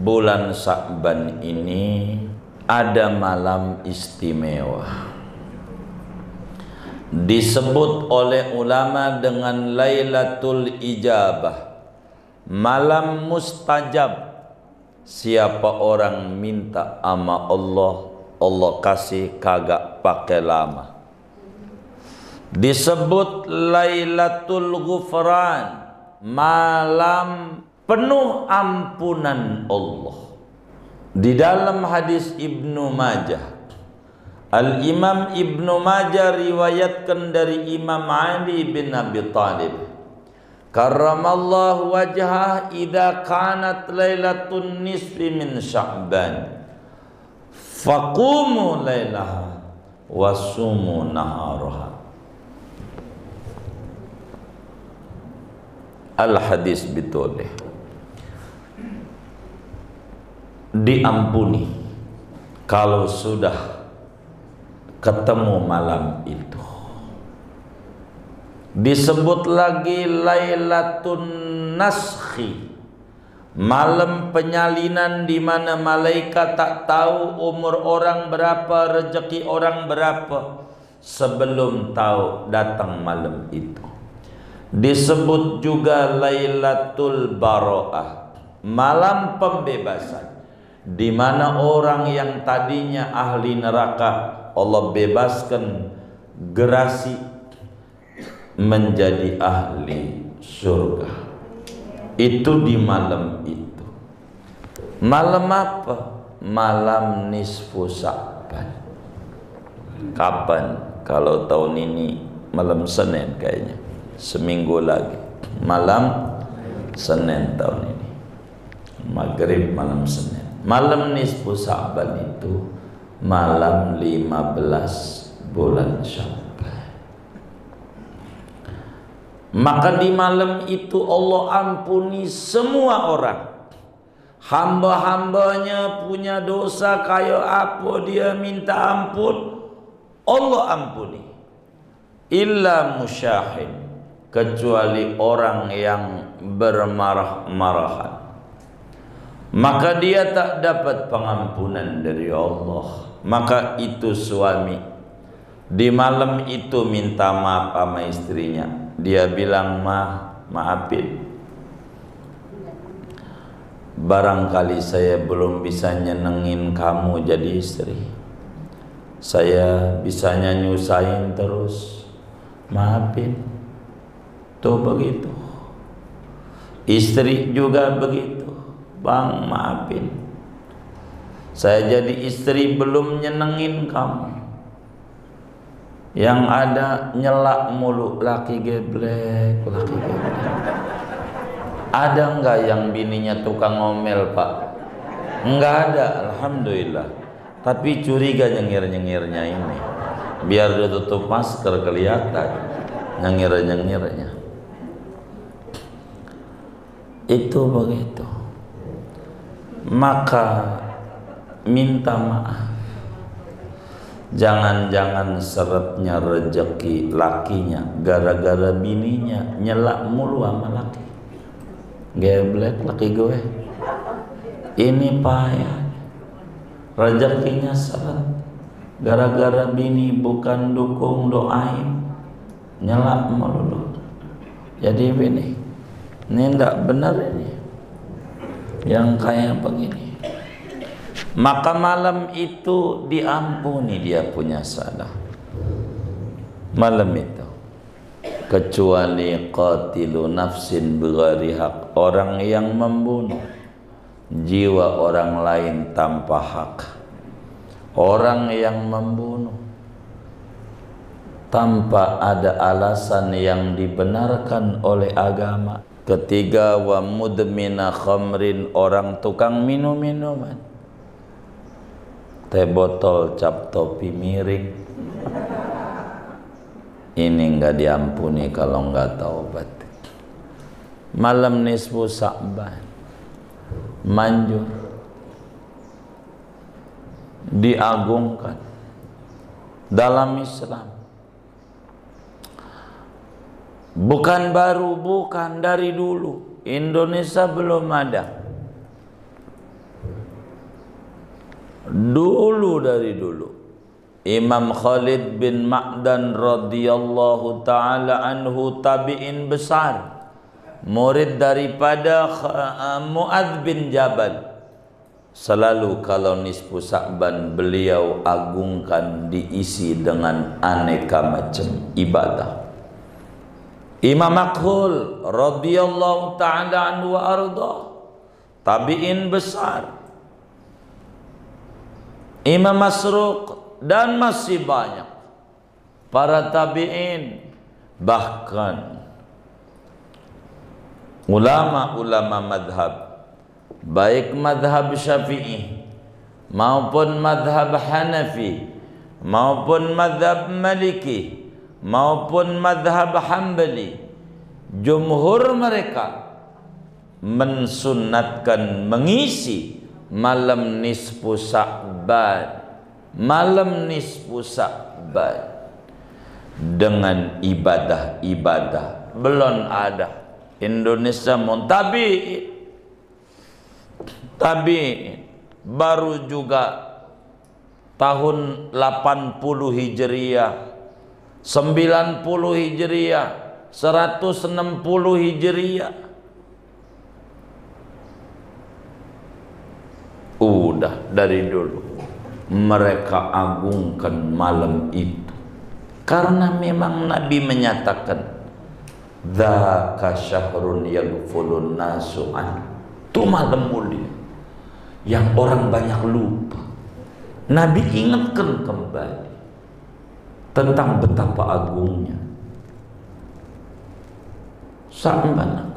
bulan Sya'ban ini ada malam istimewa, disebut oleh ulama dengan Lailatul Ijabah, malam mustajab. Siapa orang minta ama Allah, Allah kasih kagak pakai lama. Disebut Lailatul Ghufran, malam penuh ampunan Allah. Di dalam hadis Ibnu Majah, Al-Imam Ibnu Majah riwayatkan dari Imam Ali bin Abi Thalib, karramallahu wajhah, idza kanat lailatun nisfi min Sya'ban faqumu lailaha wasumu naharaha. Al-hadis bitoleh, diampuni kalau sudah ketemu malam itu. Disebut lagi Lailatun Naskhi, malam penyalinan, di mana malaikat tak tahu umur orang berapa, rezeki orang berapa sebelum tahu datang malam itu. Disebut juga Lailatul Bara'ah, malam pembebasan, di mana orang yang tadinya ahli neraka Allah bebaskan gerasi menjadi ahli surga. Itu di malam itu. Malam apa? Malam nisfu Sya'ban. Kapan? Kalau tahun ini malam Senin kayaknya, seminggu lagi malam Senin tahun ini, maghrib malam Senin. Malam nisfu Sya'ban itu malam 15 bulan Sya'ban. Maka di malam itu Allah ampuni semua orang. Hamba-hambanya punya dosa kayak apa dia minta ampun, Allah ampuni. Illa musyahin, kecuali orang yang bermarah-marahan, maka dia tak dapat pengampunan dari Allah. Maka itu suami di malam itu minta maaf sama istrinya. Dia bilang, maafin, barangkali saya belum bisa nyenengin kamu jadi istri, saya bisanya nyusahin terus, maafin. Tuh begitu. Istri juga begitu, bang maafin, saya jadi istri belum nyenengin kamu, yang ada nyelak mulu, laki geblek, laki geblek. Ada enggak yang bininya tukang ngomel, Pak? Enggak ada, alhamdulillah. Tapi curiga nyengir-nyengirnya ini. Biar dia tutup masker kelihatan nyengir-nyengirnya. Itu begitu. Maka minta maaf. Jangan-jangan seretnya rezeki lakinya gara-gara bininya nyelak mulu sama laki. Geblek laki gue, ini payah, rezekinya seret gara-gara bini bukan dukung doain, nyelak mulu. Jadi bini, ini enggak benar ini yang kayak begini. Maka malam itu diampuni dia punya salah. Malam itu, kecuali qatilu nafsin bighairi haq, orang yang membunuh jiwa orang lain tanpa hak. Orang yang membunuh tanpa ada alasan yang dibenarkan oleh agama. Ketiga, wa mudmina khamrin, orang tukang minum-minuman, teh botol, cap topi miring, ini enggak diampuni kalau enggak taubat. Malam nisfu Sya'ban manjur, diagungkan dalam Islam. Bukan baru, bukan dari dulu. Indonesia belum ada. Dulu dari dulu Imam Khalid bin Ma'dan radhiyallahu taala anhu tabi'in besar, murid daripada Muadz bin Jabal. Selalu kalau nisfu Sa'ban beliau agungkan diisi dengan aneka macam ibadah. Imam Makhul radhiyallahu taala anhu wa arda, tabi'in besar. Imam Masruq dan masih banyak para tabi'in, bahkan ulama-ulama madhab, baik madhab Syafi'i maupun madhab Hanafi maupun madhab Maliki maupun madhab Hambali, jumhur mereka mensunnatkan mengisi malam nisfu Sa'ban, malam nisfu Sa'ban dengan ibadah-ibadah. Belum ada Indonesia tapi baru juga tahun 80 Hijriah, 90 Hijriah, 160 Hijriah udah dari dulu mereka agungkan malam itu, karena memang Nabi menyatakan dzaka syahrun yaghfulun nasu an, itu malam mulia yang orang banyak lupa. Nabi ingatkan kembali tentang betapa agungnya Sa'ban,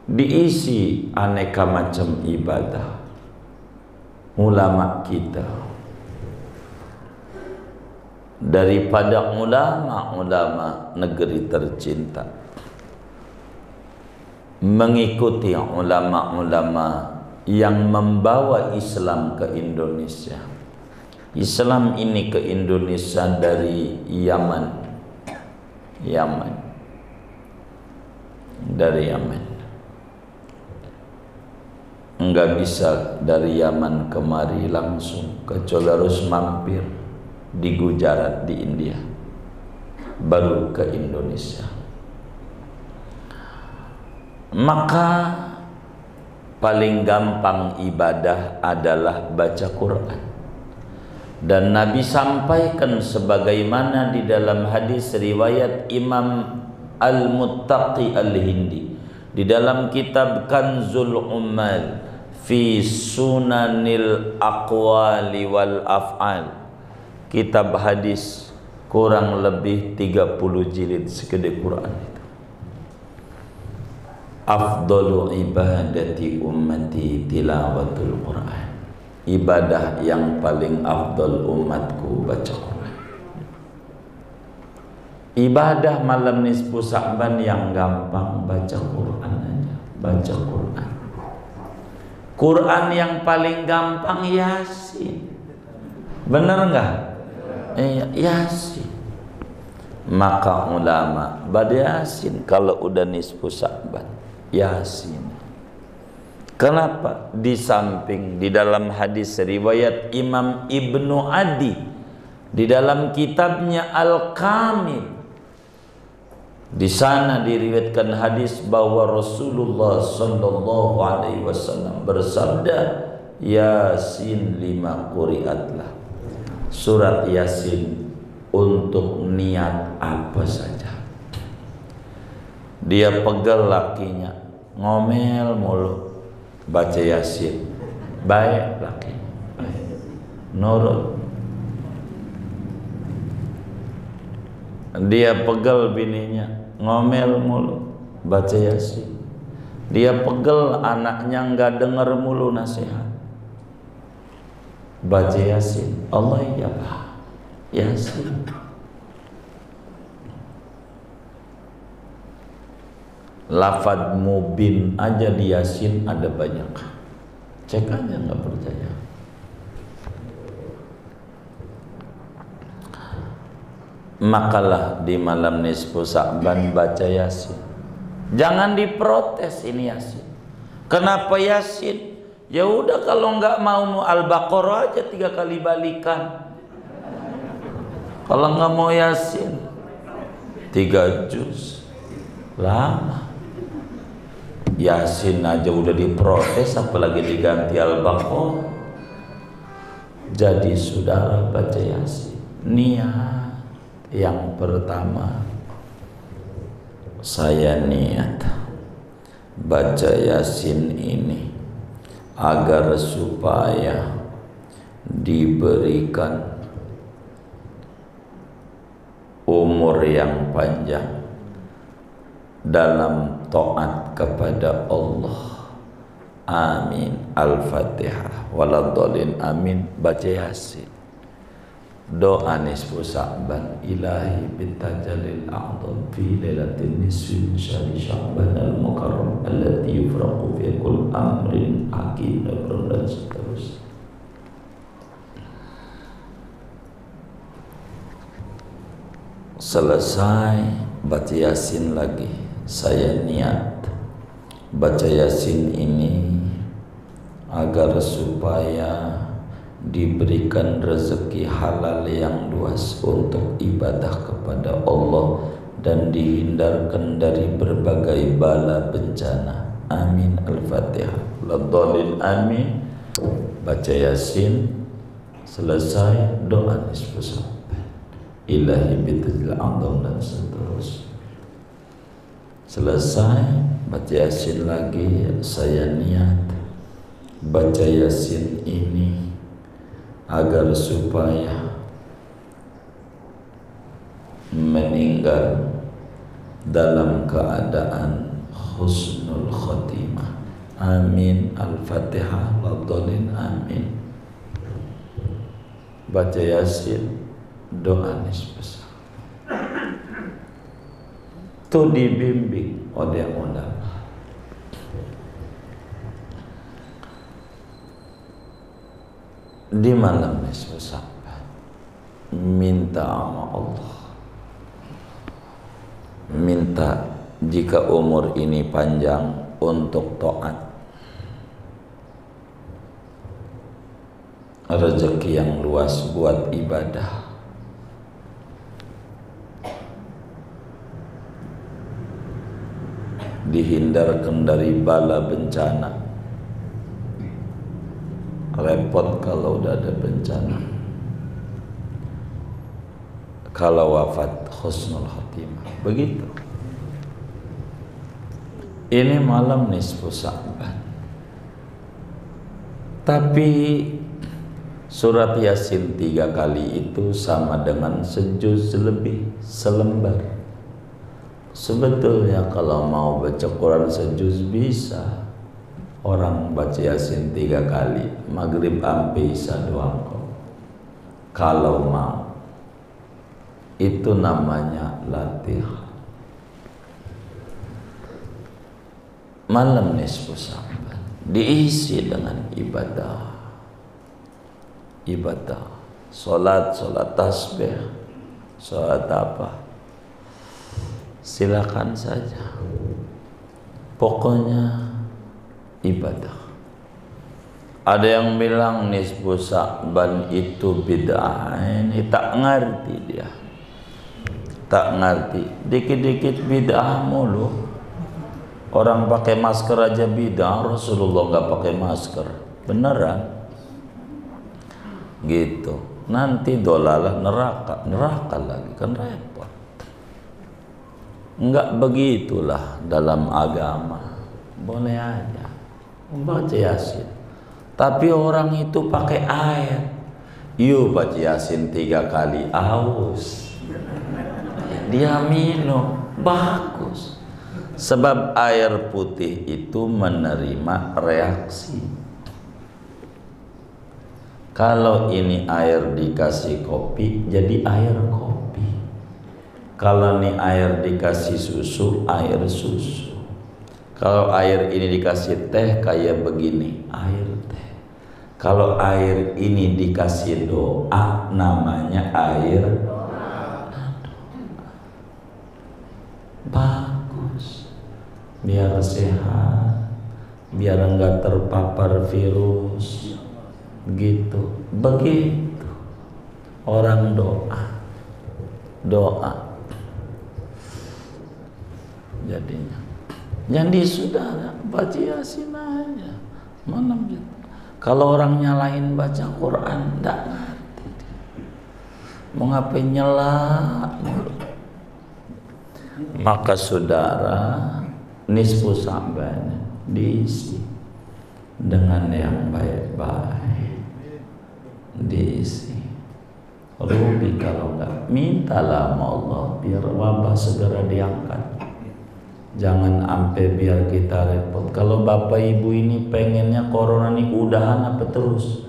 diisi aneka macam ibadah. Ulama kita, daripada ulama-ulama negeri tercinta, mengikuti ulama-ulama yang membawa Islam ke Indonesia. Islam ini ke Indonesia dari Yaman, dari Yaman. Enggak bisa dari Yaman kemari langsung, kecuali harus mampir di Gujarat di India, baru ke Indonesia. Maka paling gampang ibadah adalah baca Quran. Dan Nabi sampaikan sebagaimana di dalam hadis riwayat Imam Al-Muttaqi Al-Hindi di dalam kitab Kanzul Ummal fi Sunanil Aqwali wal Af'al, kitab hadis kurang lebih 30 jilid segede Quran itu. Afdalu ibadati ummati tilawatul Quran, ibadah yang paling afdal umatku baca Quran. Ibadah malam nisfu Sa'ban yang gampang, baca Quran aja, baca Quran. Quran yang paling gampang Yasin. Benar enggak? Yasin. Maka ulama pada Yasin kalau udah nisfu Sa'ban, Yasin. Kenapa? Di samping di dalam hadis riwayat Imam Ibnu Adi di dalam kitabnya Al-Kamil, di sana diriwayatkan hadis bahwa Rasulullah sallallahu alaihi wasallam bersabda, Yasin 5 quri'atlah. Surat Yasin untuk niat apa saja. Dia pegal lakinya, ngomel mulu, baca Yasin, baik laki, baik, nurut. Dia pegal bininya, ngomel mulu, baca Yasin. Dia pegal anaknya nggak dengar mulu nasihat, baca Yasin. Allah ya Pak, Yasin. Lafad mubin aja di Yasin ada banyak. Cek aja, nggak percaya. Makalah di malam nisfu Sa'ban baca Yasin. Jangan diprotes ini Yasin. Kenapa Yasin? Ya udah, kalau nggak mau Al-Baqarah aja 3 kali balikan. Kalau nggak mau Yasin 3 juz. Lama. Yasin aja udah diprotes, apalagi diganti Al-Baqarah. Jadi saudara baca Yasin, niat yang pertama, saya niat baca Yasin ini agar supaya diberikan umur yang panjang dalam taat kepada Allah. Amin. Al-Fatihah. Waladhdallin. Amin. Baca Yasin. Doa nisfu Sya'ban. Ilahi bintajalil a'zam fi lailatin nisfi min syahri Sya'ban al-mukarram allati yufraqu fi kulli amrin hakim, dan seterusnya. Selesai baca Yasin lagi, saya niat baca Yasin ini agar supaya diberikan rezeki halal yang luas untuk ibadah kepada Allah dan dihindarkan dari berbagai bala bencana. Amin. Al-Fatihah. Waladhdallin. Amin. Baca Yasin, selesai doa nisfu Sya'ban. Ilahi bitajil a'zam, dan seterusnya. Selesai baca Yasin lagi, saya niat baca Yasin ini agar supaya meninggal dalam keadaan husnul khotimah. Amin. Al-Fatihah. Waladhdallin. Amin. Baca Yasin, doa nisfu Sya'ban. Itu dibimbing oleh ulama. Di malam nisfu Sya'ban minta sama Allah, minta jika umur ini panjang untuk taat, rezeki yang luas buat ibadah, dihindarkan dari bala bencana. Repot kalau udah ada bencana. Kalau wafat husnul khotimah. Begitu. Ini malam nisfu Sya'ban. Tapi surat Yasin 3 kali itu sama dengan sejuz lebih, selembar. Sebetulnya kalau mau baca Quran sejuz bisa. Orang baca Yasin 3 kali, maghrib sampai isya doang kok. Kalau mau, itu namanya latihan. Malam nisfu Sya'ban diisi dengan ibadah, solat tasbih, solat apa, silakan saja. Pokoknya ibadah. Ada yang bilang nisfu Sya'ban itu bid'ah. Ini tak ngerti dia. Tak ngerti. Dikit-dikit bid'ah mulu. Orang pakai masker aja bid'ah. Rasulullah nggak pakai masker. Beneran. Gitu. Nanti dolalah neraka lagi, kan repot. Enggak begitulah dalam agama. Boleh aja membaca Yasin, tapi orang itu pakai air. Yuk baca Yasin 3 kali, aus, dia minum, bagus. Sebab air putih itu menerima reaksi. Kalau ini air dikasih kopi, jadi air kopi. Kalau ini air dikasih susu, air susu. Kalau air ini dikasih teh kayak begini, air teh. Kalau air ini dikasih doa, namanya air doa. Bagus, biar sehat, biar enggak terpapar virus. Gitu. Begitu. Orang doa. Jadinya. Jadi saudara baca Yasin aja. Mana gitu. Kalau orang nyalain baca Quran, enggak ngerti. Mau ngapain nyela mulu. Maka saudara, nisfu Sa'ban diisi dengan yang baik-baik. Diisi. Rugi kalau enggak. Mintalah sama Allah biar wabah segera diangkat. Jangan sampai biar kita repot. Kalau bapak ibu ini pengennya corona ini udahan apa terus?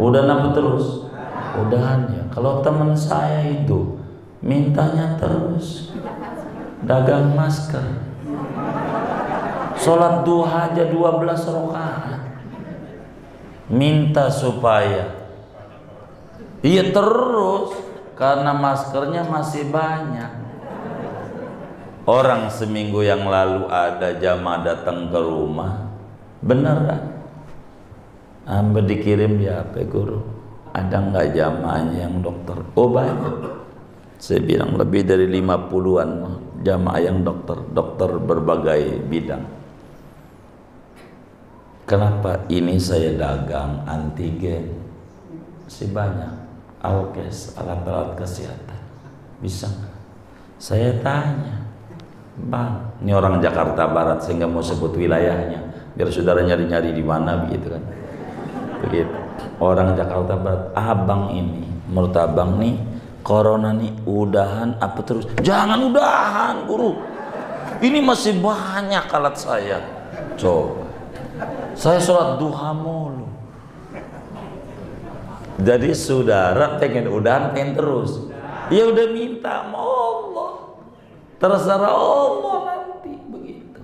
Udahan apa terus? Udahan ya. Kalau teman saya itu mintanya terus dagang masker. Sholat duha aja 12 rakaat. Minta supaya iya terus karena maskernya masih banyak. Orang seminggu yang lalu ada jamaah datang ke rumah, beneran. Ambil dikirim di HP guru, ada nggak jamaahnya yang dokter? Oh banyak. Saya bilang lebih dari 50-an jamaah yang dokter berbagai bidang. Kenapa? Ini saya dagang antigen, masih banyak. Alkes, alat-alat kesehatan, bisa nggak? Saya tanya. Bang, ini orang Jakarta Barat, saya nggak mau sebut wilayahnya, biar saudara nyari-nyari di mana begitu kan. Begitu. Orang Jakarta Barat, abang ini, menurut abang nih, corona nih udahan apa terus? Jangan udahan, guru. Ini masih banyak alat saya. Coba, saya sholat duha mulu. Jadi saudara pengen udahan, pengen terus. Ya udah minta sama Allah. Terserah Allah nanti begitu.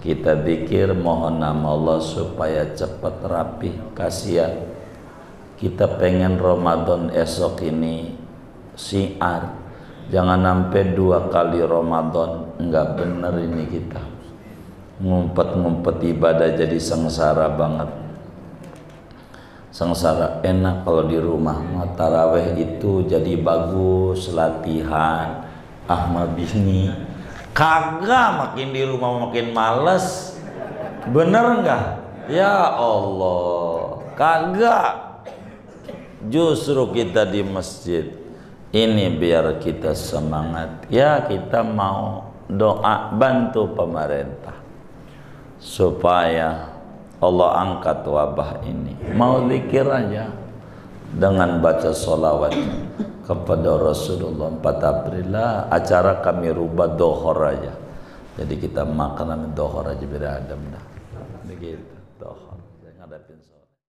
Kita zikir mohon nama Allah supaya cepat rapi. Kasihan kita pengen Ramadan esok ini syiar. Jangan sampai 2 kali Ramadan. Enggak bener ini kita. Ngumpet-ngumpet ibadah jadi sengsara banget. Sengsara. Enak kalau di rumah. Taraweh itu jadi bagus, latihan. Ahmad Bini kagak, makin di rumah makin males. Bener nggak? Ya Allah, kagak. Justru kita di masjid ini biar kita semangat. Ya kita mau doa bantu pemerintah supaya Allah angkat wabah ini. Mau zikir aja dengan baca sholawat kepada Rasulullah 4 April lah, acara kami rubah dohor aja. Jadi kita makan dohor aja biar adem dah. Begitu dohor. Saya ngadapin